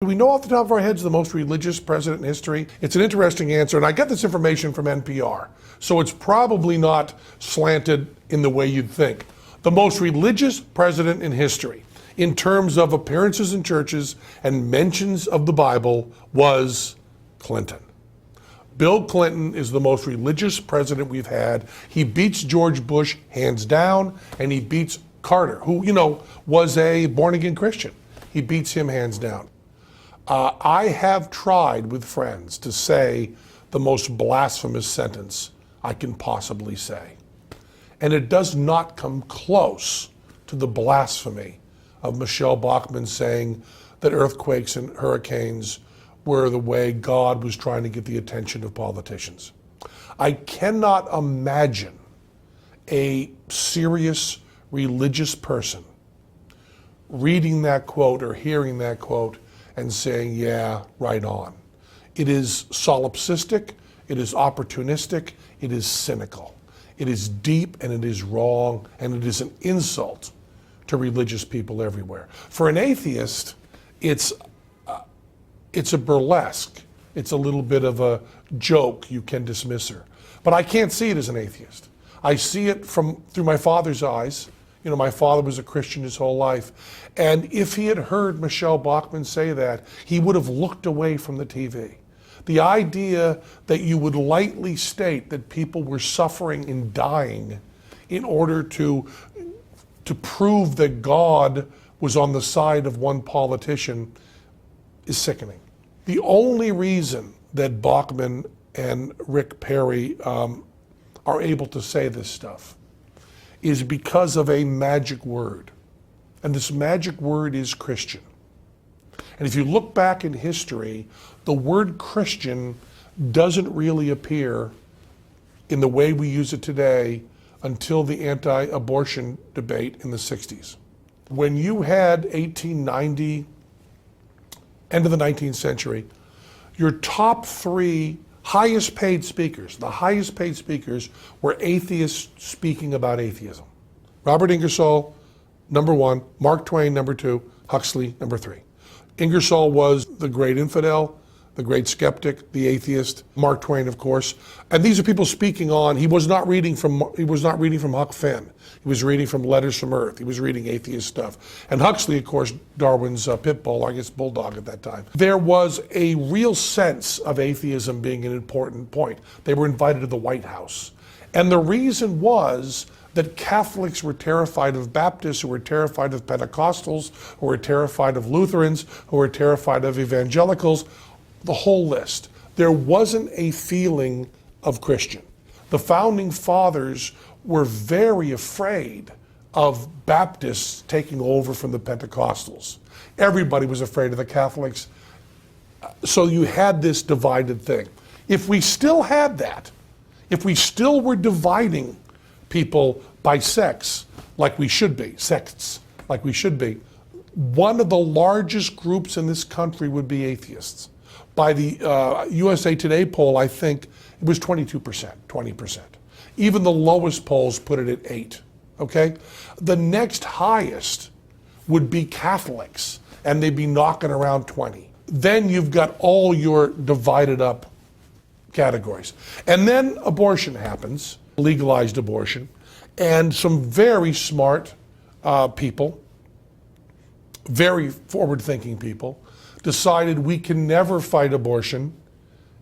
we know off the top of our heads the most religious president in history? It's an interesting answer, and I get this information from NPR, so it's probably not slanted in the way you'd think. The most religious president in history, in terms of appearances in churches and mentions of the Bible, was Clinton. Bill Clinton is the most religious president we've had. He beats George Bush hands down, and he beats Carter, who, was a born-again Christian. He beats him hands down. I have tried with friends to say the most blasphemous sentence I can possibly say. And it does not come close to the blasphemy of Michelle Bachmann saying that earthquakes and hurricanes were the way God was trying to get the attention of politicians. I cannot imagine a serious religious person reading that quote or hearing that quote and saying, yeah, right on. It is solipsistic, it is opportunistic, it is cynical. It is deep and it is wrong and it is an insult to religious people everywhere. For an atheist, it's a burlesque. It's a little bit of a joke. You can dismiss her. But I can't see it as an atheist. I see it through my father's eyes. My father was a Christian his whole life. And if he had heard Michelle Bachmann say that, he would have looked away from the TV. The idea that you would lightly state that people were suffering and dying in order to prove that God was on the side of one politician is sickening. The only reason that Bachmann and Rick Perry are able to say this stuff is because of a magic word. And this magic word is Christian. And if you look back in history, the word Christian doesn't really appear in the way we use it today until the anti-abortion debate in the 60s. When you had 1890, end of the 19th century, your top three highest paid speakers, the highest paid speakers were atheists speaking about atheism. Robert Ingersoll, number one, Mark Twain, number two, Huxley, number three. Ingersoll was the great infidel, the great skeptic, the atheist. Mark Twain, of course. And these are people speaking on, he was not reading from Huck Finn. He was reading from Letters from Earth. He was reading atheist stuff. And Huxley, of course, Darwin's pit bull, I guess bulldog at that time. There was a real sense of atheism being an important point. They were invited to the White House. And the reason was that Catholics were terrified of Baptists, who were terrified of Pentecostals, who were terrified of Lutherans, who were terrified of evangelicals, the whole list. There wasn't a feeling of Christian. The founding fathers were very afraid of Baptists taking over from the Pentecostals. Everybody was afraid of the Catholics. So you had this divided thing. If we still had that, if we still were dividing people by sex, like we should be, sects, like we should be, one of the largest groups in this country would be atheists. By the USA Today poll, I think it was 22%, 20%. Even the lowest polls put it at 8, okay? The next highest would be Catholics, and they'd be knocking around 20. Then you've got all your divided up categories. And then abortion happens, legalized abortion, and some very smart people, very forward-thinking people, decided we can never fight abortion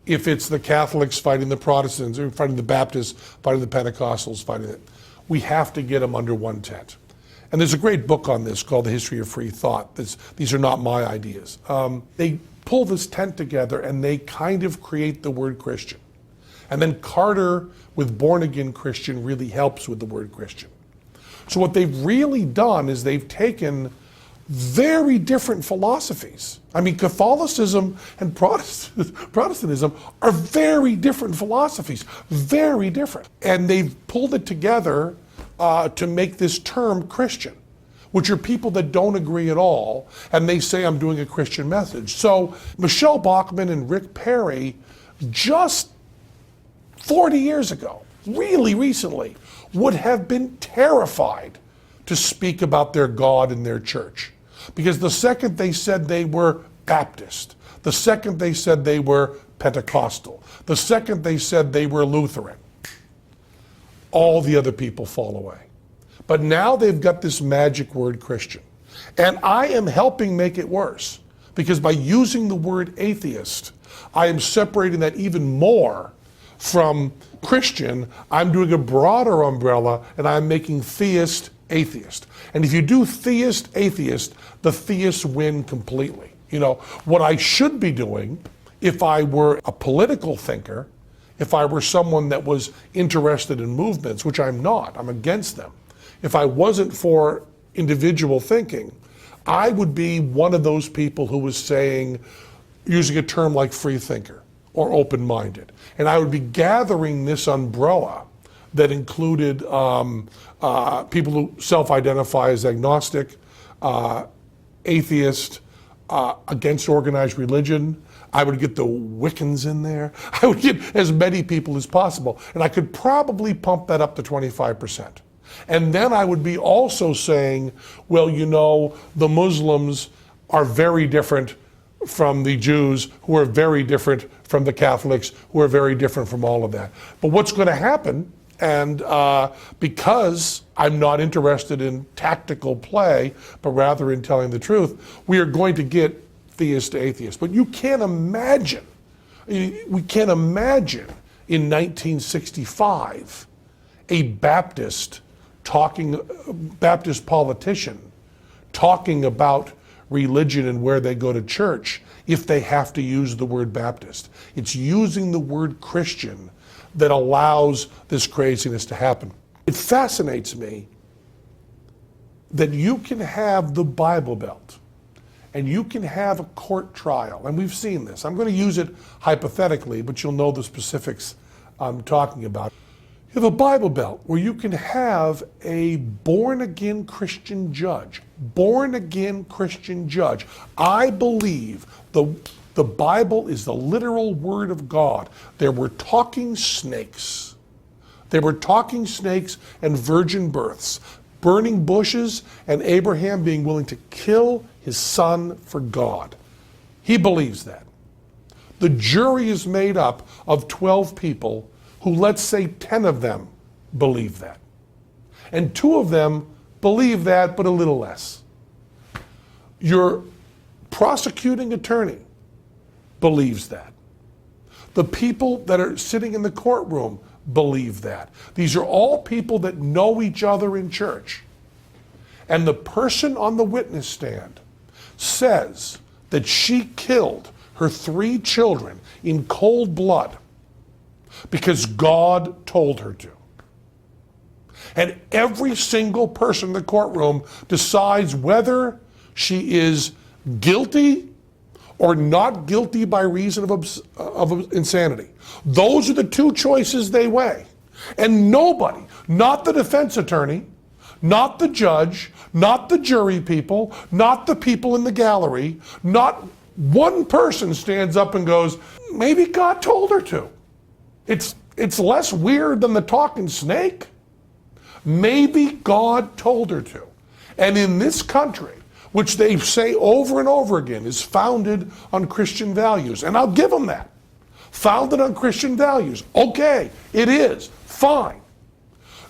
if it's the Catholics fighting the Protestants, or fighting the Baptists, fighting the Pentecostals, fighting it. We have to get them under one tent. And there's a great book on this called The History of Free Thought. These are not my ideas. They pull this tent together and they kind of create the word Christian. And then Carter, with Born Again Christian, really helps with the word Christian. So what they've really done is they've taken very different philosophies. I mean, Catholicism and Protestantism are very different philosophies, very different. And they've pulled it together to make this term Christian, which are people that don't agree at all, and they say, I'm doing a Christian message. So Michelle Bachmann and Rick Perry, just 40 years ago, really recently, would have been terrified to speak about their God and their church. Because the second they said they were Baptist, the second they said they were Pentecostal, the second they said they were Lutheran, all the other people fall away. But now they've got this magic word Christian. And I am helping make it worse, because by using the word atheist, I am separating that even more from Christian. I'm doing a broader umbrella, and I'm making theist atheist. And if you do theist atheist, the theists win completely. You know, what I should be doing if I were a political thinker, if I were someone that was interested in movements, which I'm not, I'm against them. If I wasn't for individual thinking, I would be one of those people who was saying, using a term like free thinker or open-minded. And I would be gathering this umbrella that included people who self-identify as agnostic, atheist, against organized religion. I would get the Wiccans in there. I would get as many people as possible. And I could probably pump that up to 25%. And then I would be also saying, well, you know, the Muslims are very different from the Jews, who are very different from the Catholics, who are very different from all of that. But what's going to happen, and because I'm not interested in tactical play, but rather in telling the truth, we are going to get theist to atheist. But you can't imagine, we can't imagine in 1965 a Baptist politician talking about religion and where they go to church if they have to use the word Baptist. It's using the word Christian that allows this craziness to happen. It fascinates me that you can have the Bible Belt and you can have a court trial, and we've seen this. I'm going to use it hypothetically, but you'll know the specifics I'm talking about. You have a Bible Belt where you can have a born-again Christian judge. Born-again Christian judge. I believe the Bible is the literal word of God. There were talking snakes. There were talking snakes and virgin births, burning bushes, and Abraham being willing to kill his son for God. He believes that. The jury is made up of 12 people who, let's say 10 of them believe that. And 2 of them believe that, but a little less. Your prosecuting attorney believes that. The people that are sitting in the courtroom believe that. These are all people that know each other in church. And the person on the witness stand says that she killed her 3 children in cold blood because God told her to. And every single person in the courtroom decides whether she is guilty or not guilty by reason of insanity. Those are the 2 choices they weigh. And nobody, not the defense attorney, not the judge, not the jury people, not the people in the gallery, not one person stands up and goes, maybe God told her to. It's less weird than the talking snake. Maybe God told her to. And in this country, which they say over and over again is founded on Christian values, and I'll give them that. Founded on Christian values. Okay, it is. Fine.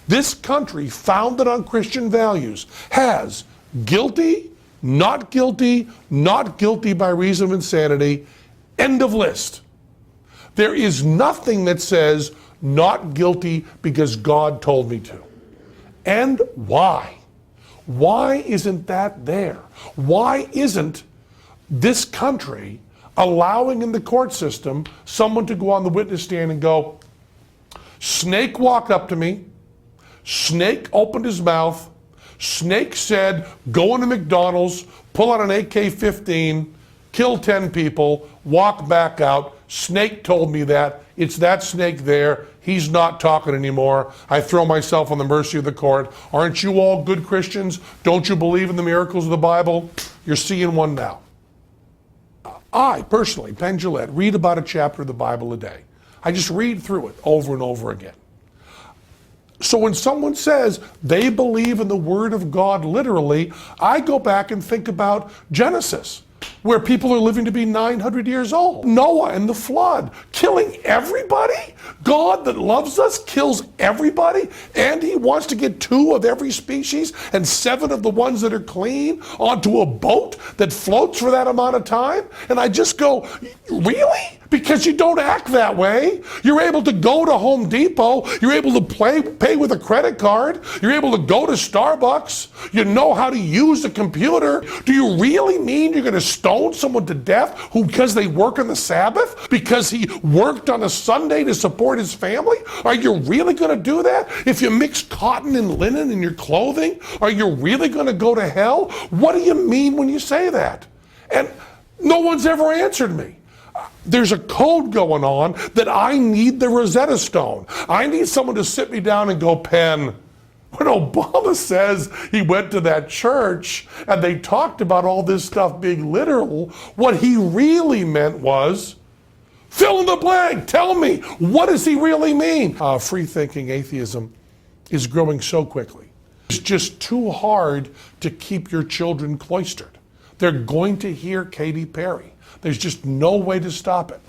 This country, founded on Christian values, has guilty, not guilty, not guilty by reason of insanity, end of list. There is nothing that says not guilty because God told me to. And why? Why isn't that there? Why isn't this country allowing in the court system someone to go on the witness stand and go, Snake walked up to me, Snake opened his mouth, Snake said, go into McDonald's, pull out an AK-15, kill 10 people, walk back out. Snake told me that. It's that snake there. He's not talking anymore. I throw myself on the mercy of the court. Aren't you all good Christians? Don't you believe in the miracles of the Bible? You're seeing one now. I, personally, Penn Jillette, read about a chapter of the Bible a day. I just read through it over and over again. So when someone says they believe in the Word of God literally, I go back and think about Genesis. where people are living to be 900 years old. Noah and the flood, killing everybody? God that loves us kills everybody, and he wants to get 2 of every species and 7 of the ones that are clean onto a boat that floats for that amount of time? And I just go, really? Because you don't act that way. You're able to go to Home Depot. You're able to pay with a credit card. You're able to go to Starbucks. You know how to use a computer. Do you really mean you're going to stone someone to death because they work on the Sabbath? Because he worked on a Sunday to support his family? Are you really going to do that? If you mix cotton and linen in your clothing, are you really going to go to hell? What do you mean when you say that? And no one's ever answered me. There's a code going on that I need the Rosetta Stone. I need someone to sit me down and go, Penn, when Obama says he went to that church and they talked about all this stuff being literal, what he really meant was, fill in the blank, tell me, what does he really mean? Free-thinking atheism is growing so quickly. It's just too hard to keep your children cloistered. They're going to hear Katy Perry. There's just no way to stop it.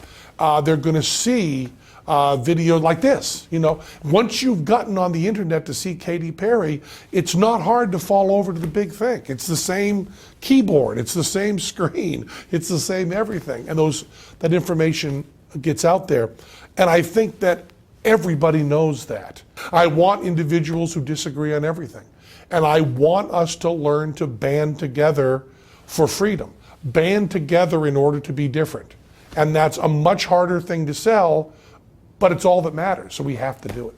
They're going to see video like this. You know, once you've gotten on the internet to see Katy Perry, it's not hard to fall over to the big thing. It's the same keyboard, it's the same screen, it's the same everything. And that information gets out there. And I think that everybody knows that. I want individuals who disagree on everything. And I want us to learn to band together for freedom. Band together in order to be different. And that's a much harder thing to sell, but it's all that matters, so we have to do it.